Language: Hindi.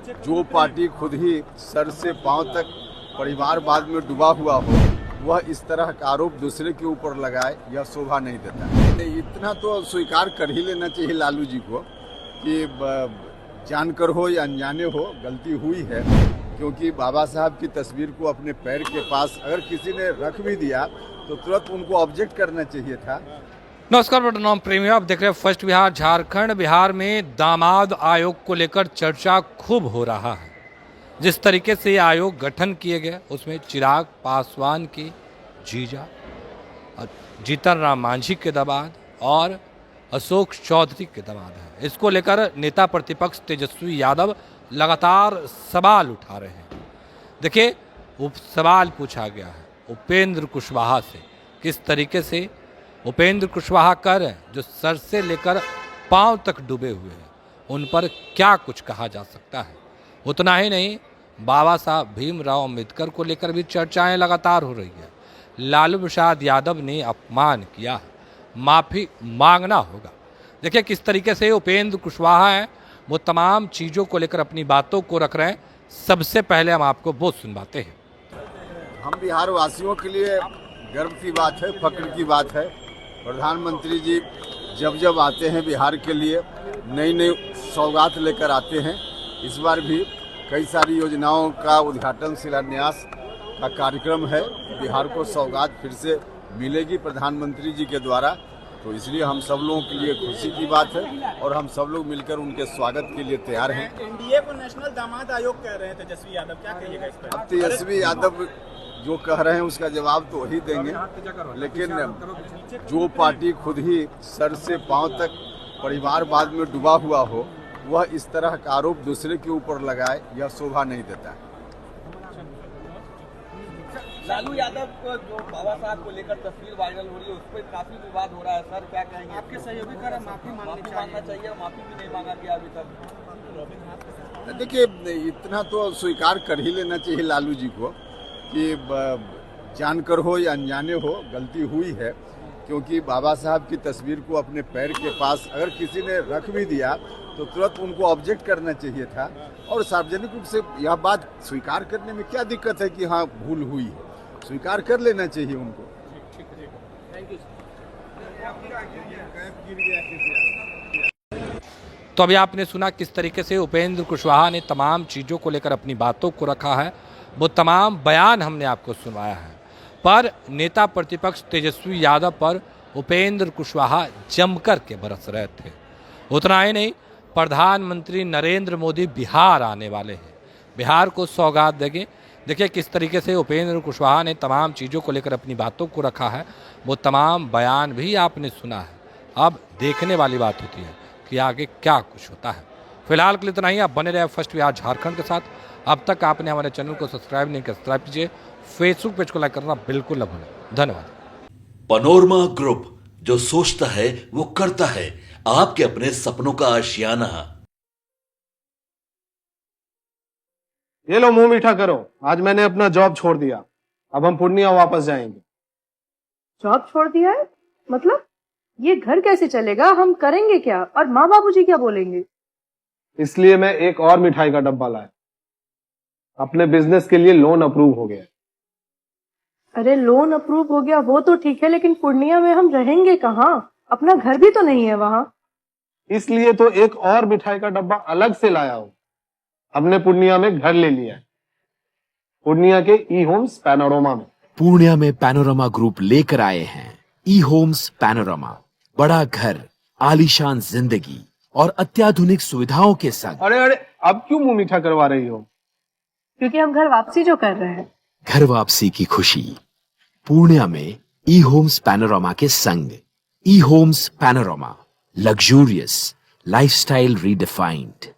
जो पार्टी खुद ही सर से पांव तक परिवारवाद में डूबा हुआ हो वह इस तरह का आरोप दूसरे के ऊपर लगाए यह शोभा नहीं देता। इतना तो स्वीकार कर ही लेना चाहिए लालू जी को कि जानकर हो या अनजाने हो गलती हुई है, क्योंकि बाबा साहब की तस्वीर को अपने पैर के पास अगर किसी ने रख भी दिया तो तुरंत उनको ऑब्जेक्ट करना चाहिए था। नमस्कार प्रणाम प्रेमियों, आप देख रहे हैं फर्स्ट बिहार झारखंड। बिहार में दामाद आयोग को लेकर चर्चा खूब हो रहा है। जिस तरीके से ये आयोग गठन किए गए उसमें चिराग पासवान की जीजा, जीतन राम मांझी के दामाद और अशोक चौधरी के दामाद है। इसको लेकर नेता प्रतिपक्ष तेजस्वी यादव लगातार सवाल उठा रहे हैं। देखिए, सवाल पूछा गया है उपेंद्र कुशवाहा से, किस तरीके से उपेंद्र कुशवाहा कर रहे हैं जो सर से लेकर पांव तक डूबे हुए हैं, उन पर क्या कुछ कहा जा सकता है। उतना ही नहीं, बाबा साहब भीमराव अम्बेडकर को लेकर भी चर्चाएं लगातार हो रही है। लालू प्रसाद यादव ने अपमान किया है, माफ़ी मांगना होगा। देखिए किस तरीके से उपेंद्र कुशवाहा है, वो तमाम चीज़ों को लेकर अपनी बातों को रख रहे हैं। सबसे पहले हम आपको वो सुनवाते हैं। हम बिहार वासियों के लिए गर्व की बात है, फक्र की बात है। प्रधानमंत्री जी जब जब आते हैं बिहार के लिए नई नई सौगात लेकर आते हैं। इस बार भी कई सारी योजनाओं का उद्घाटन शिलान्यास का कार्यक्रम है। बिहार को सौगात फिर से मिलेगी प्रधानमंत्री जी के द्वारा, तो इसलिए हम सब लोगों के लिए खुशी की बात है और हम सब लोग मिलकर उनके स्वागत के लिए तैयार हैं। एनडीए को नेशनल दामाद आयोग कह रहे हैं तेजस्वी यादव, क्या कहिएगा इस पर? अब तेजस्वी यादव जो कह रहे हैं उसका जवाब तो वही देंगे, लेकिन जो पार्टी खुद ही सर से पांव तक परिवारवाद में डूबा हुआ हो वह इस तरह का आरोप दूसरे के ऊपर लगाए यह शोभा नहीं देता है। लालू यादव को जो बाबा साहब को लेकर तस्वीर वायरल हो रही है उस पर काफी विवाद हो रहा है। सर क्या कहेंगे? आपके सहयोगी कर माफी मांगना चाहिए, माफी भी नहीं मांगा गया अभी तक। देखिए, इतना तो स्वीकार कर ही लेना चाहिए लालू जी को कि जानकर हो या अनजाने हो गलती हुई है, क्योंकि बाबा साहब की तस्वीर को अपने पैर के पास अगर किसी ने रख भी दिया तो तुरंत उनको ऑब्जेक्ट करना चाहिए था। और सार्वजनिक रूप से यह बात स्वीकार करने में क्या दिक्कत है कि हाँ भूल हुई है, स्वीकार कर लेना चाहिए उनको। तो अभी आपने सुना किस तरीके से उपेंद्र कुशवाहा ने तमाम चीज़ों को लेकर अपनी बातों को रखा है। वो तमाम बयान हमने आपको सुनवाया है। पर नेता प्रतिपक्ष तेजस्वी यादव पर उपेंद्र कुशवाहा जमकर के बरस रहे थे। उतना ही नहीं, प्रधानमंत्री नरेंद्र मोदी बिहार आने वाले हैं, बिहार को सौगात देंगे। देखिए किस तरीके से उपेंद्र कुशवाहा ने तमाम चीज़ों को लेकर अपनी बातों को रखा है। वो तमाम बयान भी आपने सुना है। अब देखने वाली बात होती है कि आगे क्या कुछ होता है। फिलहाल के लिए इतना ही। आप बने रहे फर्स्ट बिहार झारखंड के साथ। अब तक आपने हमारे चैनल को सब्सक्राइब नहीं किया, सब्सक्राइब कीजिए। फेसबुक पेज को लाइक करना बिल्कुल न भूलें। धन्यवाद। पनोरमा ग्रुप, जो सोचता है वो करता है। आपके अपने सपनों का आशियाना। ये लो मुंह मीठा करो, आज मैंने अपना जॉब छोड़ दिया। अब हम पूर्णिया वापस जाएंगे। जॉब छोड़ दिया है? मतलब ये घर कैसे चलेगा? हम करेंगे क्या? और माँ बाबूजी क्या बोलेंगे? इसलिए मैं एक और मिठाई का डब्बा लाया। अपने बिजनेस के लिए लोन अप्रूव हो गया। अरे लोन अप्रूव हो गया वो तो ठीक है, लेकिन पूर्णिया में हम रहेंगे कहाँ? अपना घर भी तो नहीं है वहाँ। इसलिए तो एक और मिठाई का डब्बा अलग से लाया हूँ। हमने पूर्णिया में घर ले लिया है, पूर्णिया के ई होम्स पैनोरमा में। पूर्णिया में पैनोरमा ग्रुप लेकर आए हैं ई होम्स पैनोरमा। बड़ा घर, आलीशान जिंदगी और अत्याधुनिक सुविधाओं के संग। अरे अरे, अब क्यों मुंह मीठा करवा रही हो? क्योंकि हम घर वापसी जो कर रहे हैं। घर वापसी की खुशी पूर्णिया में ई होम्स पैनोरमा के संग। ई Homes Panorama, luxurious lifestyle redefined.